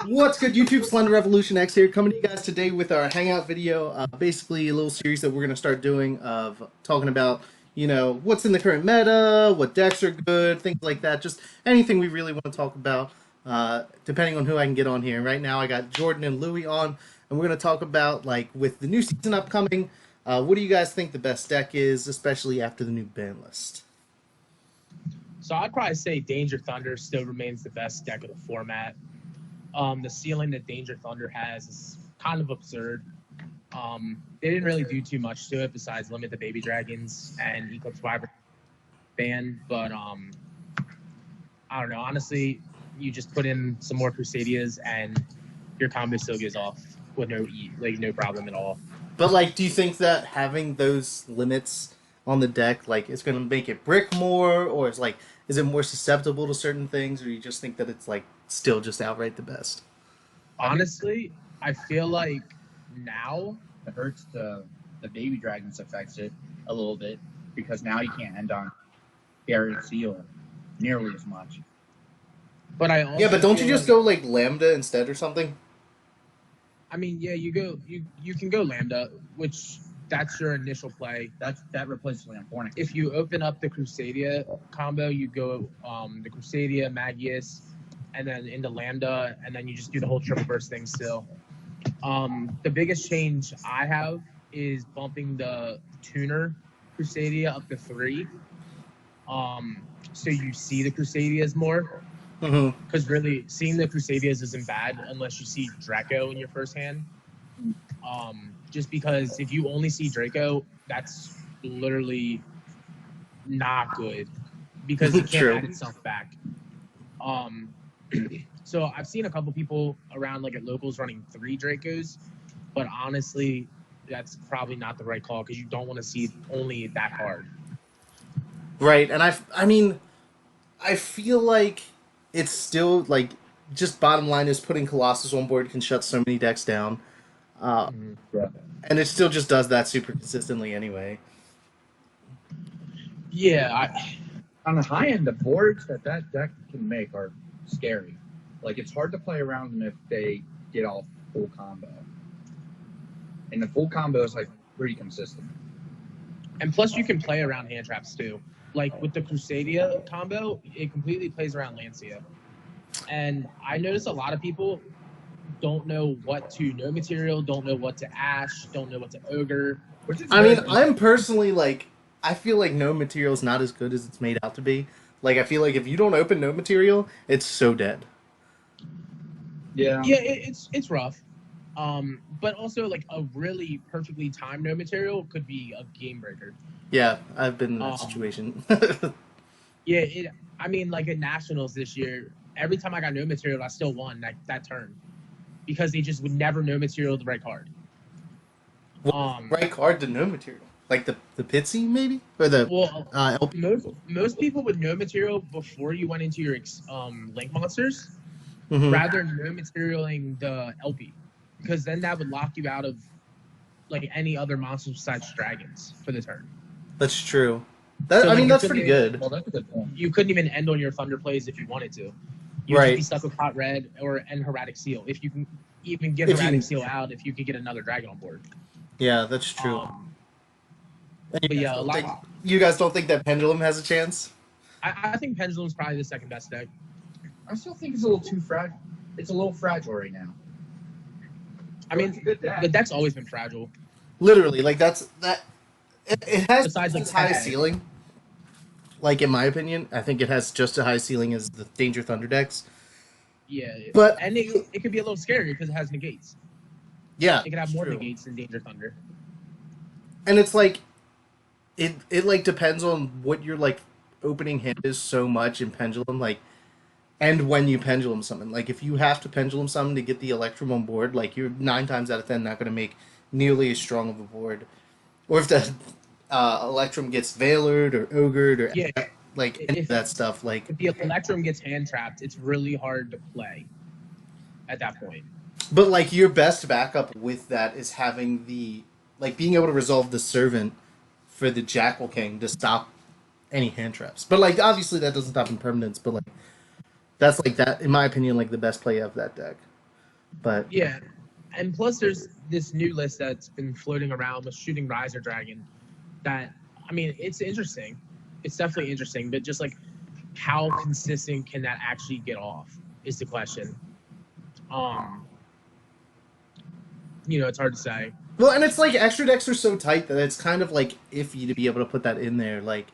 What's good, YouTube? Slender Revolution X here, coming to you guys today with our Hangout video. Basically, a little series that we're going to start doing of talking about, what's in the current meta, what decks are good, things like that. Just anything we really want to talk about, depending on who I can get on here. Right now, I got Jordan and Louie on, and we're going to talk about, like, with the new season upcoming, what do you guys think the best deck is, especially after the new ban list? So I'd probably say Danger Thunder still remains the best deck of the format. The ceiling that Danger Thunder has is kind of absurd. They didn't really do too much to it besides limit the baby dragons and Eclipse Wyvern ban, but I don't know. Honestly, you just put in some more Crusadias and your combo still goes off with no problem at all. But, like, do you think that having those limits on the deck, like, is going to make it brick more, or is it more susceptible to certain things, or you just think that it's, like, still just outright the best? Honestly, I feel like now it hurts the baby dragons affects it a little bit because now you can't end on Barrier Seal nearly as much. But I also but don't you just go like Lambda instead or something? I mean, yeah, you can go Lambda, which that's your initial play. That replaces Lampornic. If you open up the Crusadia combo, you go the Crusadia, Magius, and then into Lambda, and then you just do the whole triple burst thing still. The biggest change I have is bumping the tuner Crusadia up to 3. So you see the Crusadias more. Because really, seeing the Crusadias isn't bad unless you see Draco in your first hand. Just because if you only see Draco, that's literally not good because it can't add itself back. So I've seen a couple people around like at locals running 3 Dracos, but honestly, that's probably not the right call because you don't want to see only that hard. Right, and I mean, I feel like it's still like just bottom line is putting Colossus on board can shut so many decks down, and it still just does that super consistently anyway. Yeah, on the high end, the boards that deck can make are scary. Like, it's hard to play around them if they get off full combo. And the full combo is, like, pretty consistent. And plus, you can play around hand traps, too. Like, with the Crusadia combo, it completely plays around Lancia. And I notice a lot of people don't know what to no material, don't know what to Ash, don't know what to Ogre. I mean, I'm personally, like, I feel like no material is not as good as it's made out to be. Like, I feel like if you don't open no material, it's so dead. Yeah, it's rough. But also, like, a really perfectly timed no material could be a game breaker. Yeah, I've been in that situation. Yeah, I mean, like at Nationals this year, every time I got no material, I still won that turn. Because they just would never no material the right card. Right card to no material? Like the Pitsy, maybe? Or the LP? Most people would no material before you went into your Link monsters. Rather than no materialing the LP, because then that would lock you out of like any other monsters besides dragons for the turn. That's true. I mean, that's pretty good. Well, that's a good point. You couldn't even end on your Thunder plays if you wanted to. You'd just be stuck with Hot Red or Hermetic Seal. If you can even get Hermetic Seal out, if you could get another dragon on board. Yeah, that's true. But yeah, you guys don't think that Pendulum has a chance? I think Pendulum's probably the second best deck. I still think it's a little too fragile. It's a little fragile right now. I mean, the deck's always been fragile. Literally, like it has Besides, like, high ceiling. Like, in my opinion, I think it has just a high ceiling as the Danger Thunder decks. Yeah, and it could be a little scary because it has negates. Yeah, it could have more negates than Danger Thunder. And it's like, it like depends on what your like opening hand is so much in Pendulum, like. And when you pendulum summon, like if you have to pendulum summon to get the Electrum on board, like you're 9 times out of 10 not going to make nearly as strong of a board. Or if the Electrum gets Veilered or Ogred or any of that stuff, like if the Electrum gets hand trapped, it's really hard to play at that point. But like your best backup with that is having the being able to resolve the Servant for the Jackal King to stop any hand traps. But like obviously that doesn't stop impermanence, but like. That's like that, in my opinion, like the best play of that deck. But Yeah, and plus there's this new list that's been floating around with Shooting Riser Dragon. That I mean, it's interesting. It's definitely interesting, but just like how consistent can that actually get off is the question. It's hard to say. well, and it's like extra decks are so tight that it's kind of like iffy to be able to put that in there. Like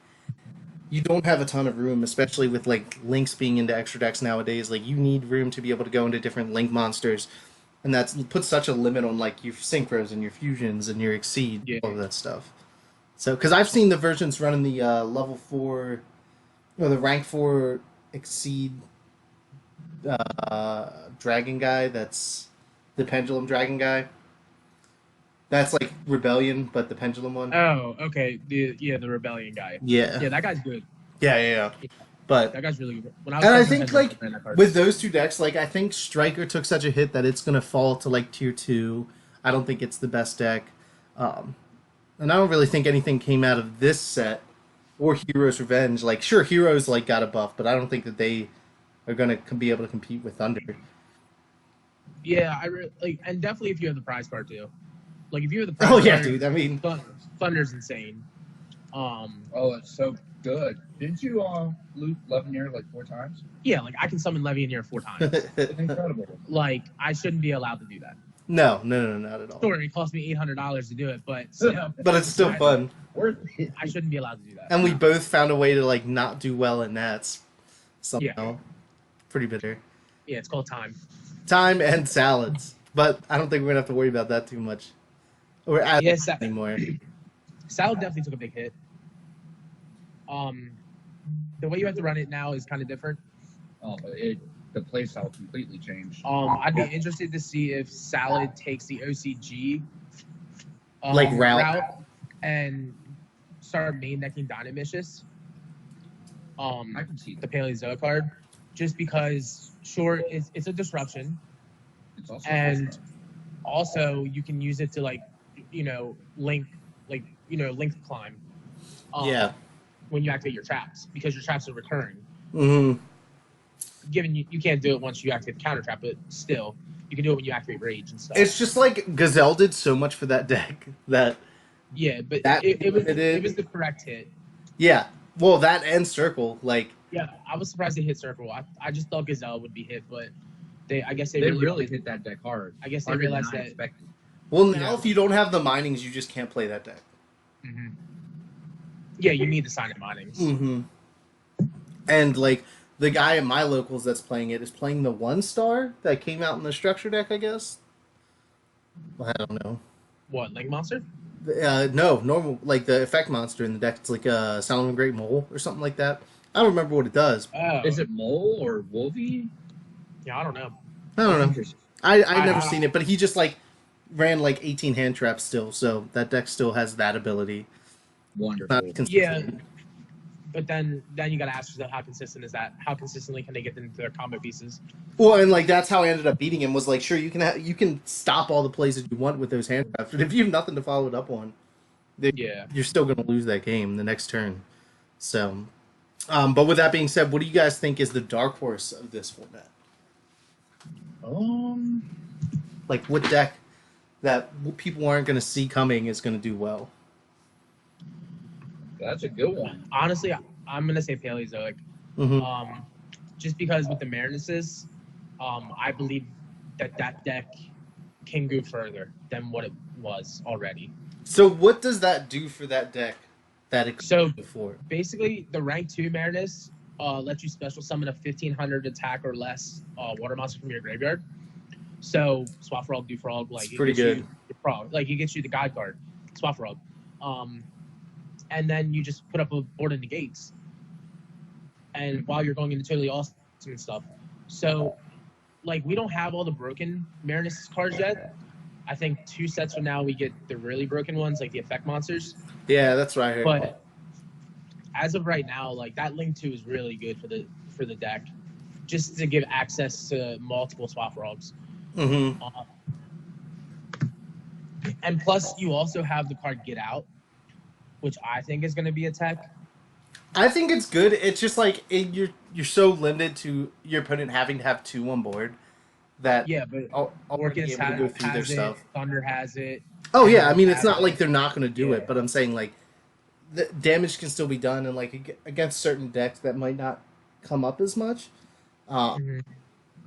you don't have a ton of room, especially with like links being into extra decks nowadays. Like you need room to be able to go into different link monsters, and that's puts such a limit on like your synchros and your fusions and your exceed, Yeah. all of that stuff. So, because I've seen the versions running the level 4, or the rank 4 exceed dragon guy. That's the pendulum dragon guy. That's like Rebellion, but the pendulum one. Oh, okay. The Rebellion guy. Yeah. Yeah, that guy's good. Yeah. But That guy's really good. When I was and I playing think Pendulum, like I ran that card. with those two decks, like I think Striker took such a hit that it's gonna fall to like tier 2. I don't think it's the best deck, and I don't really think anything came out of this set or Heroes Revenge. Like sure, Heroes like got a buff, but I don't think that they are gonna be able to compete with Thunder. Yeah, and definitely if you have the prize card too. Like if you have the prize Oh yeah, card, dude. I mean, Thunder's insane. Oh, it's so good. Didn't you loot Levineer like 4 times? Yeah, like I can summon Levianeer 4 times. It's incredible. Like I shouldn't be allowed to do that. no, not at all. Sure, it cost me $800 to do it, but still, But it's still fun, Worth it. I shouldn't be allowed to do that. and we both found a way to like not do well in Nats somehow. Yeah. Pretty bitter. Yeah, it's called time. Time and salads, but I don't think we're gonna have to worry about that too much. Or anymore. Salad definitely took a big hit. The way you have to run it now is kind of different. Oh, but the playstyle completely changed. I'd be interested to see if Salad takes the OCG Like route and start main decking Dynamicious. I can see The that. Paleozoic card, just because sure it's a disruption, It's also and also you can use it to link climb. Yeah. When you activate your traps, because your traps are recurring. Mm-hmm. Given you can't do it once you activate the counter trap, but still you can do it when you activate rage and stuff. It's just like Gazelle did so much for that deck that yeah, but that it was it the correct hit. yeah. Well, that and Circle, like Yeah, I was surprised they hit Circle. I just thought Gazelle would be hit, but I guess they they really really hit that deck hard. I guess they Harder than realized I that. expected. well now Yeah. if you don't have the minings, you just can't play that deck. Mm-hmm. Yeah, you need the sign of minings. Mm-hmm. And like the guy at my locals that's playing it is playing the 1-star that came out in the structure deck, I guess. Well, I don't know. What, Link Monster? No, normal like the effect monster in the deck. It's like a Sound of a Great Mole or something like that. I don't remember what it does. Oh, Is it Mole or Wolvie? yeah, I don't know. I don't know. Interesting. I never seen it, but he just like ran like 18 hand traps still, so that deck still has that ability. Wonderful. Not consistent. Yeah, but then you got to ask yourself, how consistent is that? How consistently can they get into their combo pieces? Well, and like that's how I ended up beating him. Was like, sure, you can stop all the plays that you want with those hand traps, but if you have nothing to follow it up on, then Yeah. you're still going to lose that game the next turn. So, but with that being said, what do you guys think is the dark horse of this format? Like, what deck that people aren't going to see coming is going to do well? That's a good one. Honestly, I'm gonna say Paleozoic. Mm-hmm. Just because with the Marinuses, I believe that deck can go further than what it was already. So, what does that do for that deck that it So- before? Basically, the rank 2 Marinus lets you special summon a 1500 attack or less water monster from your graveyard. So Swap Frog, Do Frog, like It's pretty it gets good. you your frog, like it gets you the guide card, Swap Frog, and then you just put up a board of negates, and while you're going into totally awesome and stuff. So, like we don't have all the broken Marinus cards yet. I think 2 sets from now we get the really broken ones, like the effect monsters. Yeah, that's what I heard. But as of right now, like that Link 2 is really good for the deck, just to give access to multiple Swap Frogs. Mm-hmm. And plus, you also have the card Get Out, which I think is going to be a tech. I think it's good. It's just like you're so limited to your opponent having to have 2 on board that Yeah, but are be Orcus able to go through their has it. stuff. Thunder has it. Oh yeah, I Emerald mean it's has not like it. they're not going to do Yeah. it, but I'm saying like the damage can still be done, and like against certain decks that might not come up as much. Mhm.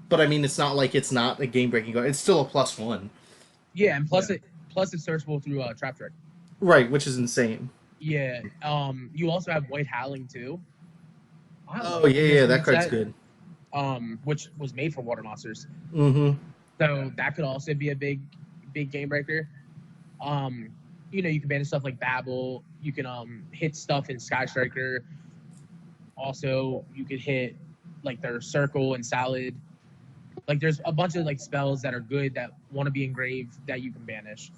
But I mean, it's not like it's not a game breaking card. It's still a +1. Yeah, and plus Yeah. it's searchable through Trap Trick. Right, which is insane. Yeah. You also have White Howling too. Oh yeah, that card's good. Which was made for water monsters. Mm-hmm. So that could also be a big game breaker. You can banish stuff like Babel. You can hit stuff in Sky Striker. Also, you could hit like their Circle and Salad. Like there's a bunch of like spells that are good that want to be engraved that you can banish.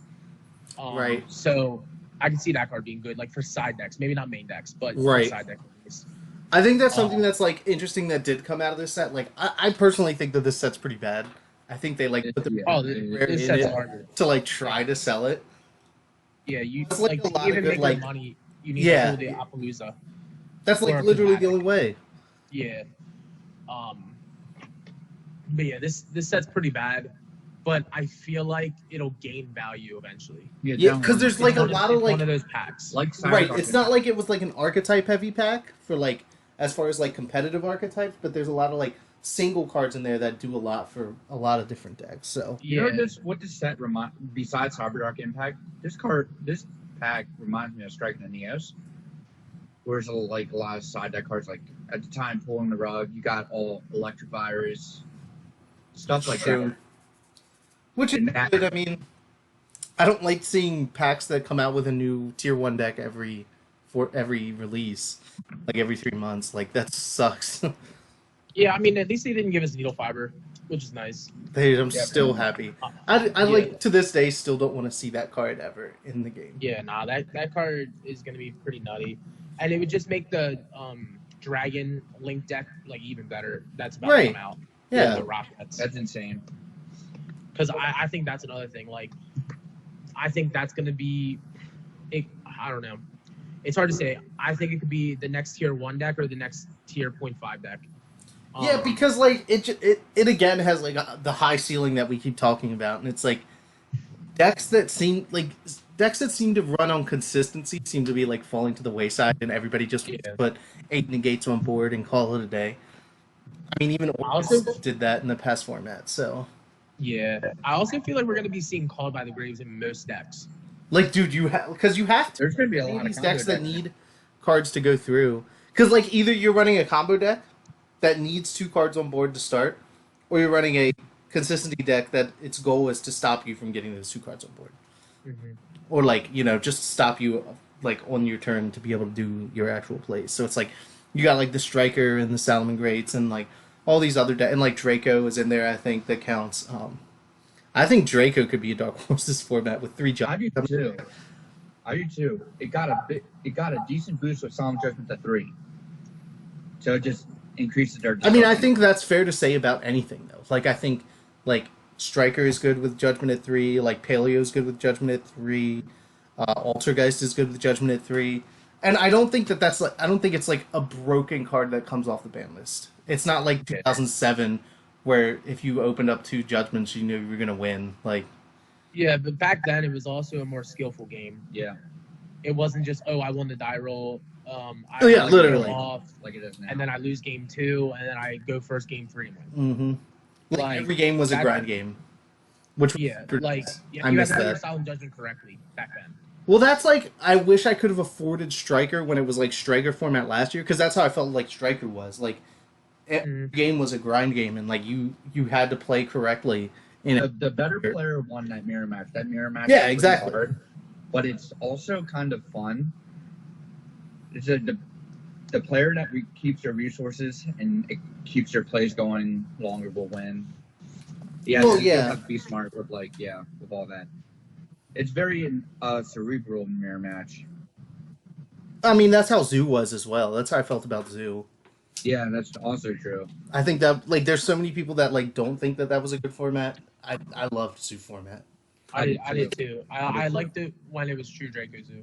Right. So I can see that card being good, like for side decks, maybe not main decks, but Right. for side decks. I think that's something that's like interesting that did come out of this set. Like I personally think that this set's pretty bad. I think they like put the rare This in set's it hard. to like try to sell it. Yeah, you That's like a to lot of even good, make like- your money, you need Yeah. to pull the Appaloosa. That's like Or a literally the Chromatic. only way. Yeah. But yeah, this set's pretty bad, but I feel like it'll gain value eventually. Yeah, because there's like a It's lot of one like of those packs. like right. It's not like it was like an archetype heavy pack for like as far as like competitive archetypes, but there's a lot of like single cards in there that do a lot for a lot of different decks. So You know what this set besides Cyberdark Impact, this pack reminds me of Striking the Neos. Where's like a lot of side deck cards, like at the time Pulling the Rug, you got all Electric Virus, stuff like True. that. which is And that- good. I mean, I don't like seeing packs that come out with a new tier 1 deck every release, like every 3 months. Like that sucks. Yeah, I mean, at least they didn't give us Needle Fiber, which is nice. I'm Yeah, still man. happy. Uh, I yeah. like to this day still don't want to see that card ever in the game. Yeah, nah, that card is gonna be pretty nutty, and it would just make the Dragon Link deck like even better. That's about Right. to come out. Yeah. The Rockets. That's insane. Because I think that's another thing. Like, I think that's gonna be, I don't know. It's hard to say. I think it could be the next tier 1 deck or the next tier 0.5 deck. Yeah, because like it again has like the high ceiling that we keep talking about, and it's like decks that seem to run on consistency seem to be like falling to the wayside, and everybody just wants to put 8 negates on board and call it a day. I mean, even Also- Orcus did that in the past format. So, Yeah, I also feel like we're gonna be seeing Called by the Graves in most decks. like, dude, you have to There's gonna be a any lot of of these decks that combo need cards to go through. Because like either you're running a combo deck that needs 2 cards on board to start, or you're running a consistency deck that its goal is to stop you from getting those 2 cards on board, or like just stop you like on your turn to be able to do your actual plays. So it's like you got like the Striker and the Salomon Greats and like all these other and like Draco is in there. I think that counts. I think Draco could be a Dark Horse this format with 3 I do jumps. too. I do too. It got a decent boost with Solemn Judgment to 3. So it just increases their. I mean, I think that's fair to say about anything though. Like I think like Striker is good with Judgment at 3. Like Paleo is good with Judgment at 3. Altergeist is good with Judgment at 3. And I don't think that's like I don't think it's like a broken card that comes off the ban list. It's not like 2007 where if you opened up 2 Judgments, you knew you were gonna win. Like Yeah, but back then it was also a more skillful game. Yeah, It wasn't just I won the die roll. I Oh, yeah, won literally. game off, like it is now. and then I lose game 2, and then I go first game 3 and win. mm-hmm. Like Like, every game was a that- grind game. Which was Yeah, pretty like nice. you I had missed to have your that. Solemn Judgment correctly back then. Well, that's like I wish I could have afforded Striker when it was like Striker format last year, because that's how I felt like Striker was. Like every game was a grind game, and like you had to play correctly. The better player won that mirror match. That mirror match. Yeah, is pretty exactly. hard, but it's also kind of fun. It's the player that keeps their resources and it keeps their plays going longer will win. Yeah, Well, you yeah. have to be smart with with all that. It's very cerebral mirror match. I mean, that's how Zoo was as well. That's how I felt about Zoo. Yeah, that's also true. I think that like there's so many people that like don't think that was a good format. I loved Zoo format. I did too. I liked it when it was true Draco Zoo.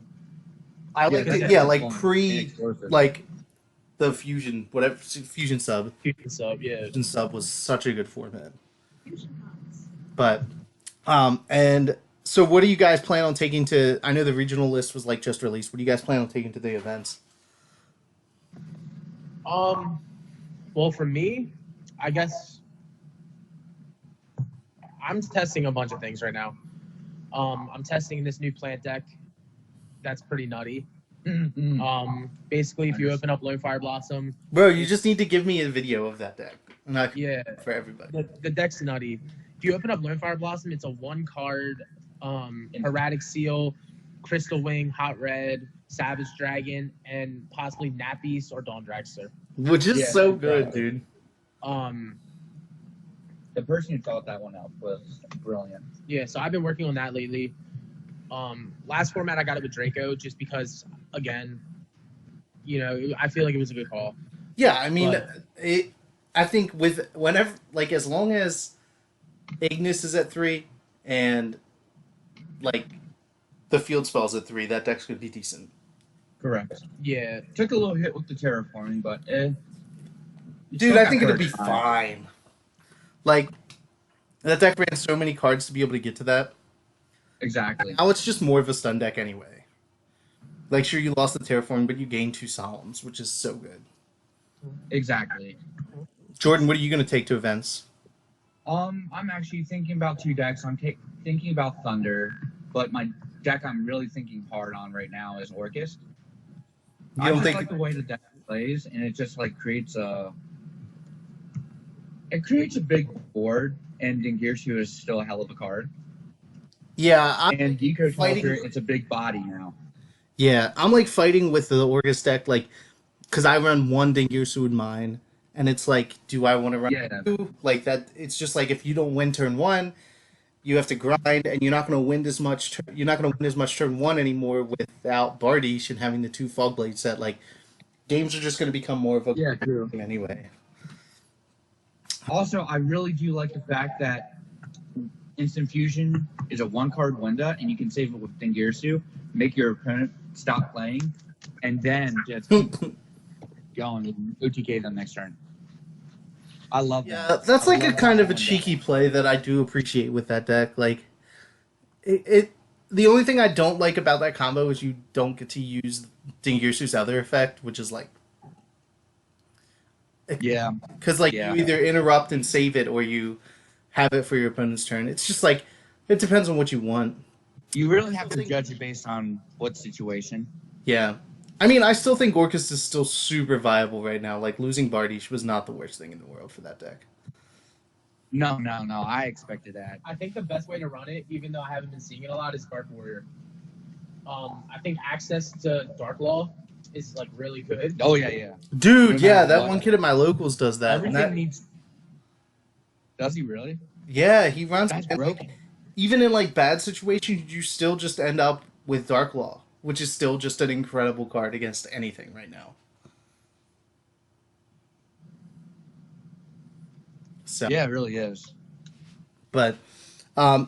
I liked that's it. Yeah, like fun. pre Inexplosive. like the fusion sub. Fusion sub, yeah. Fusion sub was such a good format. But and so what do you guys plan on taking to? I know the regional list was like just released. What do you guys plan on taking to the events? Well, for me, I guess I'm testing a bunch of things right now. I'm testing this new plant deck. That's pretty nutty. Basically, if you open up Lone Fire Blossom, Bro, you just need to give me a video of that deck. And yeah, for everybody. the deck's nutty. If you open up Lone Fire Blossom, it's a 1-card Erratic Seal, Crystal Wing, Hot Red, Savage Dragon, and possibly Nappies or Dawn Dragster. Which is so good, dude. The person who thought that one up was brilliant. Yeah, so I've been working on that lately. Last format I got it with Draco just because, again, I feel like it was a good call. Yeah, I mean, I think whenever, like, as long as Ignis is at 3 and, like, the field spell's at 3, that deck's going to be decent. Correct. Yeah. Took a little hit with the terraforming, but dude, I think it'll be fine. Like, that deck ran so many cards to be able to get to that. Exactly. Now it's just more of a stun deck anyway. Like, sure, you lost the terraforming, but you gained 2 Solemns, which is so good. Exactly. Jordan, what are you going to take to events? I'm actually thinking about 2 decks. I'm thinking about Thunder, but my deck I'm really thinking hard on right now is Orcust. I just like the way the deck plays, and it just like creates a big board, and Dingirsu is still a hell of a card. Yeah, and Deco Culture, it's a big body now. Yeah, I'm like fighting with the Orcust deck, like, because I run 1 Dingirsu in mine, and it's like, do I want to run 2? Like that, it's just like if you don't win turn 1, you have to grind, and you're not going to win as much. You're not going to win as much turn 1 anymore without Bardiche and having the 2 Fogblade set. Like, games are just going to become more of a true anyway. Also, I really do like the fact that Instant Fusion is a 1-card window, and you can save it with Dingirsu, make your opponent stop playing, and then just keep going and OTK them next turn. I love that. Yeah, that's like a kind of a cheeky play that I do appreciate with that deck. Like, the only thing I don't like about that combo is you don't get to use Dingirsu's other effect, which is like, yeah, because like you either interrupt and save it, or you have it for your opponent's turn. It's just like, it depends on what you want. You really have to judge it based on what situation. Yeah. I mean, I still think Orcust is still super viable right now. Like, losing Bardiche was not the worst thing in the world for that deck. No. I expected that. I think the best way to run it, even though I haven't been seeing it a lot, is Dark Warrior. I think access to Dark Law is, like, really good. Oh, yeah. Dude, yeah, that one kid at my locals does that. Everything needs... Does he really? Yeah, he runs... That's broken. Even in, like, bad situations, you still just end up with Dark Law, which is still just an incredible card against anything right now. So, yeah, it really is. But, so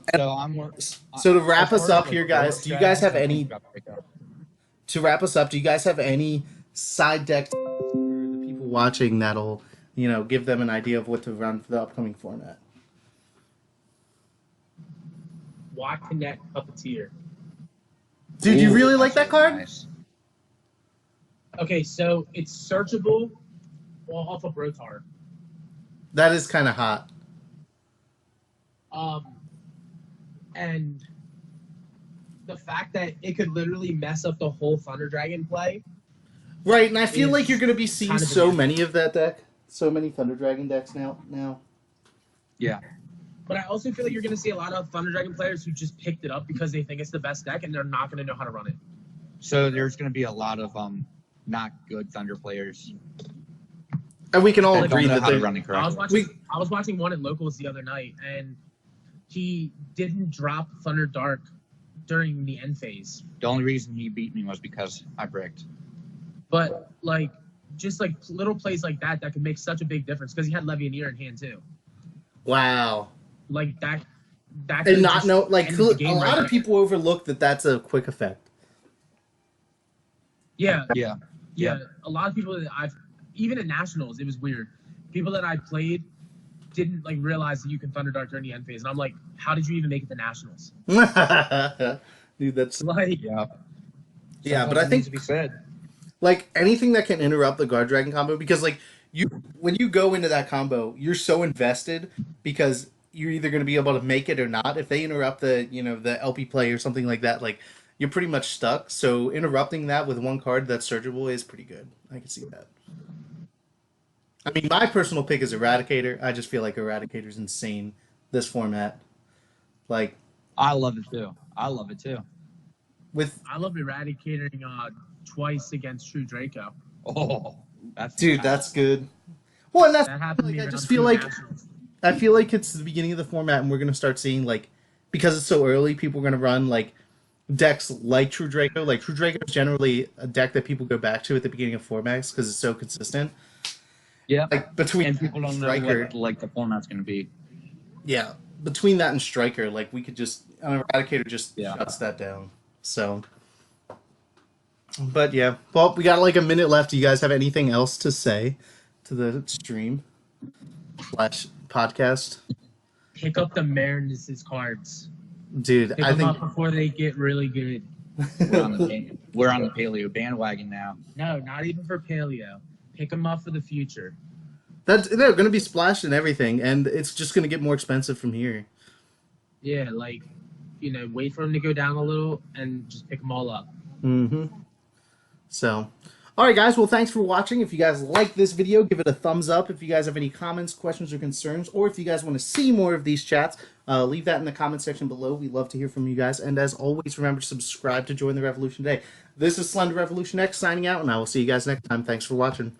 to wrap us up here, guys, do you guys have any... To wrap us up, do you guys have any side decks for the people watching that'll, give them an idea of what to run for the upcoming format? Why Connect Puppeteer? Dude, you really like that card? Nice. Okay, so it's searchable off of Rotar. That is kind of hot. And the fact that it could literally mess up the whole Thunder Dragon play. Right, and I feel like you're going to be seeing so many of that deck. So many Thunder Dragon decks now. Yeah. But I also feel like you're going to see a lot of Thunder Dragon players who just picked it up because they think it's the best deck, and they're not going to know how to run it. So there's going to be a lot of not good Thunder players. And we can all agree that they're running correctly. I was watching one at Locals the other night, and he didn't drop Thunder Dark during the end phase. The only reason he beat me was because I bricked. But, like, just, like, little plays like that could make such a big difference because he had Levianeer in hand, too. Wow. Like, that and not know, like, a lot of people overlook that that's a quick effect. Yeah. A lot of people that even at Nationals, it was weird. People that I played didn't like realize that you can Thunderdart during the end phase, and I'm like, how did you even make it to nationals? Dude, that's Like, Yeah. Yeah, but Sometimes I it needs think to be said. like anything that can interrupt the guard dragon combo, because like you when you go into that combo, you're so invested because you're either going to be able to make it or not. If they interrupt the the LP play or something like that, like you're pretty much stuck. So interrupting that with one card that's searchable is pretty good. I can see that. I mean, my personal pick is Eradicator. I just feel like Eradicator's insane this format. Like I love it too. I love it too. with I love eradicating twice against True Draco. Oh, that's dude, that's good. Well, and that's That happened to like me I around just feel two like nationals. it's the beginning of the format, and we're gonna start seeing like because it's so early, people are gonna run like decks like True Draco. Like True Draco is generally a deck that people go back to at the beginning of formats because it's so consistent. Yeah. Like between And people don't know Striker, what like the format's gonna be. yeah, between that and Striker, like we could just Eradicator just Yeah. shuts that down. So, but yeah, well, we got like a minute left. Do you guys have anything else to say to the stream slash podcast? Pick up the Marinus' cards. Dude, Pick I them up think before they get really good. We're on the paleo bandwagon now. No, not even for paleo. Pick them up for the future. they're going to be splashed and everything, and it's just going to get more expensive from here. Yeah, like, wait for them to go down a little and just pick them all up. Mm-hmm. So, all right, guys. Well, thanks for watching. If you guys like this video, give it a thumbs up. If you guys have any comments, questions, or concerns, or if you guys want to see more of these chats, leave that in the comment section below. We love to hear from you guys. And as always, remember to subscribe to join the revolution today. This is Slender Revolution X signing out, and I will see you guys next time. Thanks for watching.